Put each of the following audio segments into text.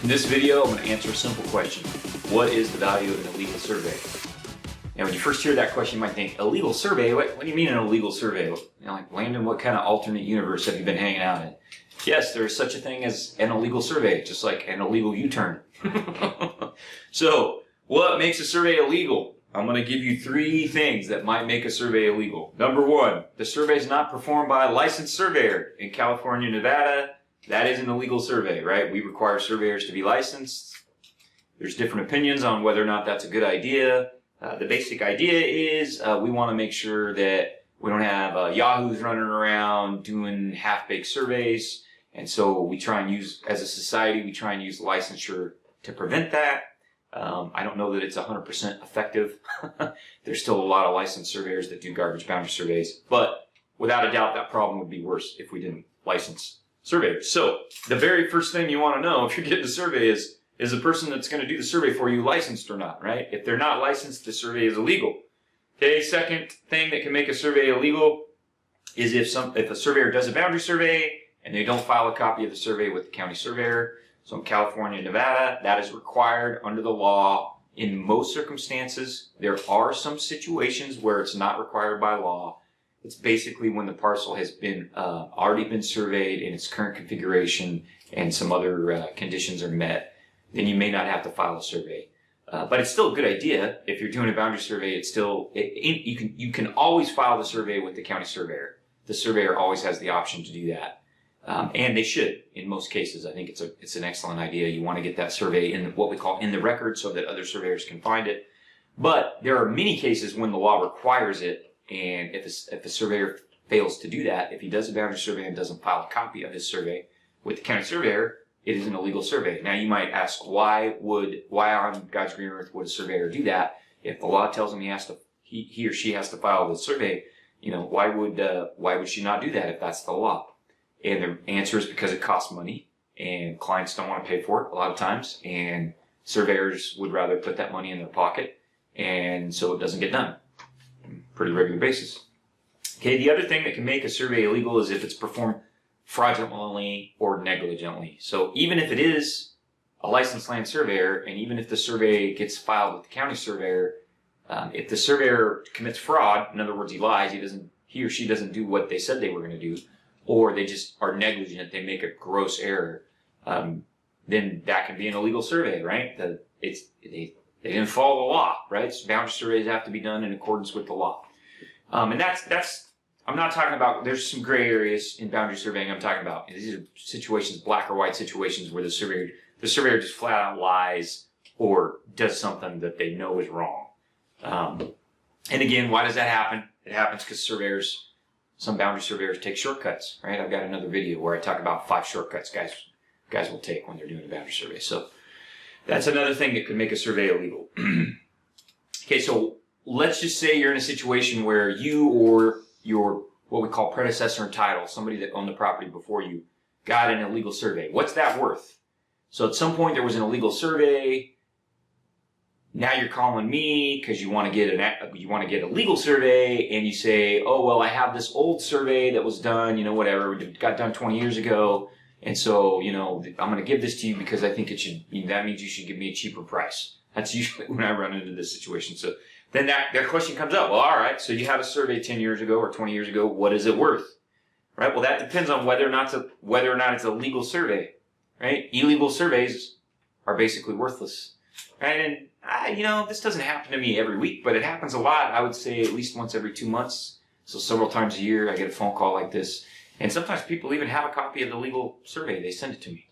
In this video, I'm going to answer a simple question. What is the value of an illegal survey? Now, when you first hear that question, you might think, illegal survey? What do you mean an illegal survey? You know, like, Landon, what kind of alternate universe have you been hanging out in? Yes, there is such a thing as an illegal survey, just like an illegal U-turn. So, what makes a survey illegal? I'm going to give you 3 things that might make a survey illegal. Number 1, the survey is not performed by a licensed surveyor. In California, Nevada, that is an illegal survey, right? We require surveyors to be licensed. There's different opinions on whether or not that's a good idea. The basic idea is we want to make sure that we don't have yahoos running around doing half-baked surveys. And so we try and use, as a society, we try and use licensure to prevent that. I don't know that it's 100% effective. There's still a lot of licensed surveyors that do garbage boundary surveys. But without a doubt, that problem would be worse if we didn't license surveyors. So the very first thing you want to know if you're getting a survey is the person that's going to do the survey for you licensed or not, right? If they're not licensed, the survey is illegal. Okay, second thing that can make a survey illegal is if a surveyor does a boundary survey and they don't file a copy of the survey with the county surveyor. So in California and Nevada, that is required under the law in most circumstances. There are some situations where it's not required by law. It's basically when the parcel has been already been surveyed in its current configuration and some other conditions are met. Then you may not have to file a survey. But it's still a good idea. If you're doing a boundary survey, it's still, you can always file the survey with the county surveyor. The surveyor always has the option to do that. And they should, in most cases. I think it's an excellent idea. You want to get that survey in what we call in the record so that other surveyors can find it. But there are many cases when the law requires it, and if a surveyor fails to do that, if he does a boundary survey and doesn't file a copy of his survey with the county surveyor, it is an illegal survey. Now you might ask, why on God's green earth would a surveyor do that? If the law tells him he or she has to file the survey, you know, why would she not do that if that's the law? And the answer is because it costs money, and clients don't want to pay for it a lot of times, and surveyors would rather put that money in their pocket, and so it doesn't get done on a pretty regular basis. Okay, the other thing that can make a survey illegal is if it's performed fraudulently or negligently. So even if it is a licensed land surveyor, and even if the survey gets filed with the county surveyor, if the surveyor commits fraud, in other words, he lies, he or she doesn't do what they said they were going to do, or they just are negligent, they make a gross error, then that can be an illegal survey, right? They didn't follow the law, right? So boundary surveys have to be done in accordance with the law. And that's I'm not talking about, there's some gray areas in boundary surveying I'm talking about. These are situations, black or white situations, where the surveyor just flat out lies or does something that they know is wrong. And again, why does that happen? It happens because some boundary surveyors take shortcuts, right? I've got another video where I talk about 5 shortcuts guys will take when they're doing a boundary survey. So that's another thing that could make a survey illegal. Okay, so let's just say you're in a situation where you or your what we call predecessor in title, somebody that owned the property before you, got an illegal survey. What's that worth? So at some point there was an illegal survey. Now you're calling me because you want to get a legal survey, and you say, oh, well, I have this old survey that was done, you know, whatever, it got done 20 years ago, and so, you know, I'm going to give this to you because I think that means you should give me a cheaper price. That's usually when I run into this situation. So then that question comes up. Well, all right, so you have a survey 10 years ago or 20 years ago. What is it worth? Right? Well, that depends on whether or not it's a legal survey. Right? Illegal surveys are basically worthless. Right? And you know, this doesn't happen to me every week, but it happens a lot. I would say at least once every 2 months. So several times a year, I get a phone call like this. And sometimes people even have a copy of the legal survey. They send it to me.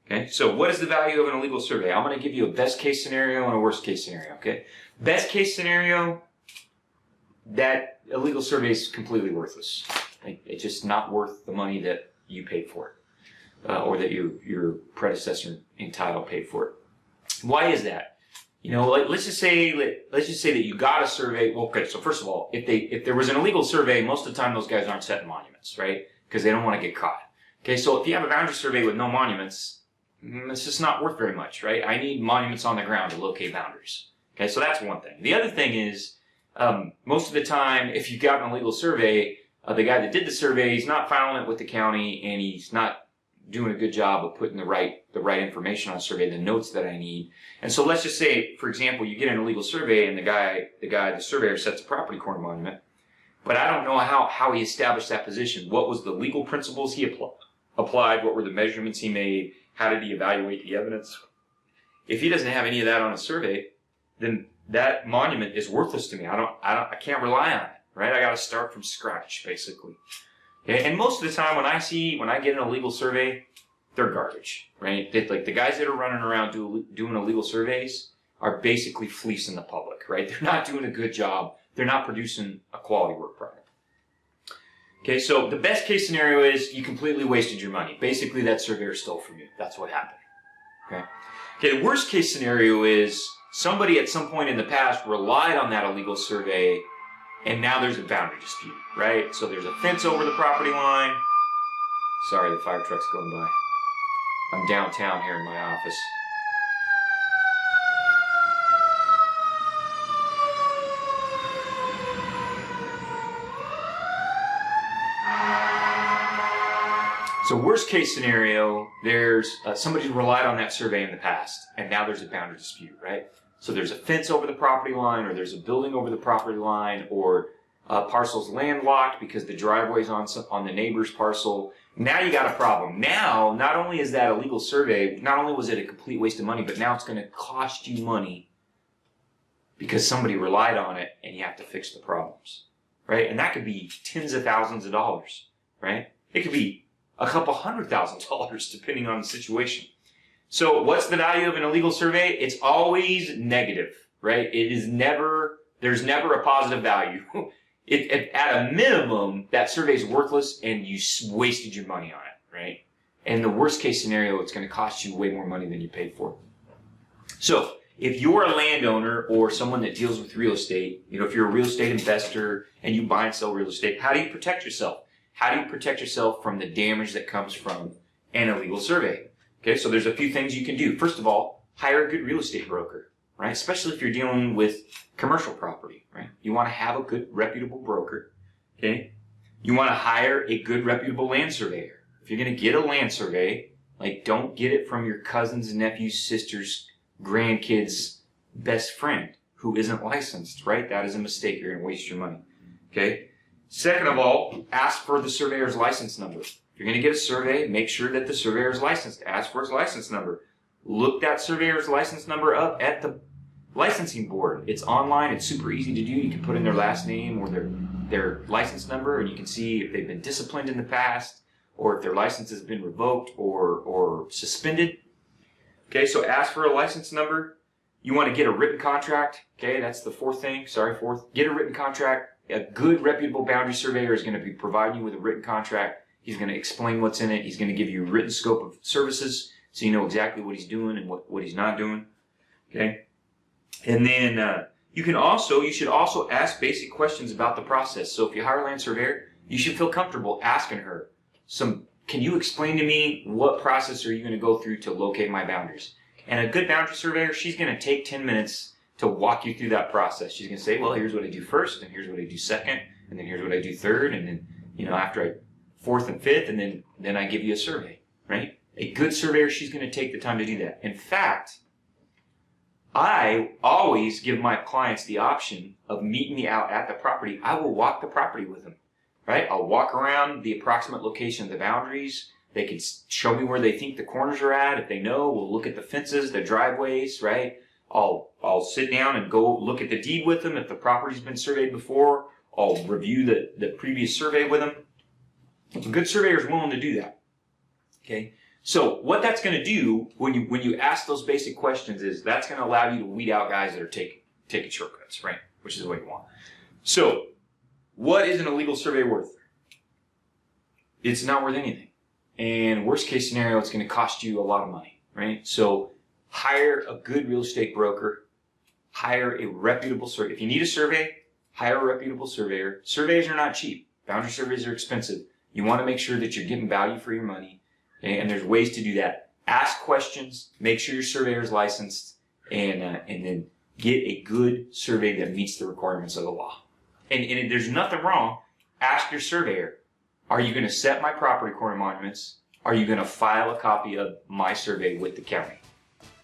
Okay? So what is the value of an illegal survey? I'm going to give you a best case scenario and a worst case scenario. Okay? Best case scenario, that illegal survey is completely worthless. It's just not worth the money that you paid for it, or that your predecessor in title paid for it. Why is that? You know, let's just say that you got a survey. Well, okay, so first of all, if there was an illegal survey, most of the time those guys aren't setting monuments, right? Because they don't want to get caught. Okay, so if you have a boundary survey with no monuments, it's just not worth very much, right? I need monuments on the ground to locate boundaries. Okay, so that's one thing. The other thing is, most of the time, if you've got an illegal survey, the guy that did the survey, he's not filing it with the county, and he's not doing a good job of putting the right information on a survey, the notes that I need. And so let's just say, for example, you get an illegal survey and the surveyor sets a property corner monument, but I don't know how he established that position. What was the legal principles he applied? What were the measurements he made? How did he evaluate the evidence? If he doesn't have any of that on a survey, then that monument is worthless to me. I can't rely on it, right? I got to start from scratch, basically. Okay? And most of the time when I get an illegal survey, they're garbage, right? Like the guys that are running around doing illegal surveys are basically fleecing the public, right? They're not doing a good job. They're not producing a quality work product. Okay, so the best case scenario is you completely wasted your money. Basically, that surveyor stole from you. That's what happened. Okay, the worst case scenario is somebody at some point in the past relied on that illegal survey, and now there's a boundary dispute, right? So there's a fence over the property line. Sorry, the fire truck's going by. I'm downtown here in my office. So worst case scenario, there's somebody who relied on that survey in the past, and now there's a boundary dispute, right? So there's a fence over the property line, or there's a building over the property line, or a parcel's landlocked because the driveway's on the neighbor's parcel. Now you got a problem. Now, not only is that a legal survey, not only was it a complete waste of money, but now it's going to cost you money because somebody relied on it, and you have to fix the problems, right? And that could be tens of thousands of dollars, right? It could be a couple $100,000 depending on the situation. So what's the value of an illegal survey? It's always negative, right? There's never a positive value. At a minimum, that survey is worthless and you wasted your money on it, right? And the worst case scenario, it's going to cost you way more money than you paid for. So if you're a landowner or someone that deals with real estate, if you're a real estate investor and you buy and sell real estate, how do you protect yourself? How do you protect yourself from the damage that comes from an illegal survey? Okay, so there's a few things you can do. First of all, hire a good real estate broker, right? Especially if you're dealing with commercial property, right? You want to have a good, reputable broker, okay? You want to hire a good, reputable land surveyor. If you're going to get a land survey, don't get it from your cousin's, nephew's, sister's, grandkid's best friend who isn't licensed, right? That is a mistake. You're going to waste your money, okay? Second of all, ask for the surveyor's license number. If you're going to get a survey, make sure that the surveyor is licensed. Ask for his license number. Look that surveyor's license number up at the licensing board. It's online. It's super easy to do. You can put in their last name or their license number, and you can see if they've been disciplined in the past or if their license has been revoked or suspended. Okay, so ask for a license number. You want to get a written contract. Okay, that's the fourth thing. Fourth. Get a written contract. A good, reputable boundary surveyor is going to be providing you with a written contract. He's going to explain what's in it. He's going to give you a written scope of services so you know exactly what he's doing and what he's not doing. Okay? And then you should also ask basic questions about the process. So if you hire a land surveyor, you should feel comfortable asking her can you explain to me what process are you going to go through to locate my boundaries? And a good boundary surveyor, she's going to take 10 minutes to walk you through that process. She's going to say, well, here's what I do first, and here's what I do second, and then here's what I do third, and then, after fourth and fifth, and then I give you a survey, right? A good surveyor, she's going to take the time to do that. In fact, I always give my clients the option of meeting me out at the property. I will walk the property with them, right? I'll walk around the approximate location of the boundaries. They can show me where they think the corners are at. If they know, we'll look at the fences, the driveways, right? I'll sit down and go look at the deed with them. If the property's been surveyed before, I'll review the previous survey with them. A good surveyor is willing to do that. Okay? So what that's going to do when you ask those basic questions is that's going to allow you to weed out guys that are taking shortcuts, right? Which is what you want. So what is an illegal survey worth? It's not worth anything. And worst case scenario, it's going to cost you a lot of money, right? So hire a good real estate broker. Hire a reputable surveyor. If you need a survey, hire a reputable surveyor. Surveys are not cheap. Boundary surveys are expensive. You want to make sure that you're getting value for your money. Okay? And there's ways to do that. Ask questions. Make sure your surveyor is licensed. And then get a good survey that meets the requirements of the law. And there's nothing wrong. Ask your surveyor, are you going to set my property corner monuments? are you going to file a copy of my survey with the county?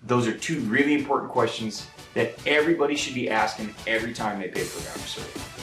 Those are two really important questions that everybody should be asking every time they pay for a survey.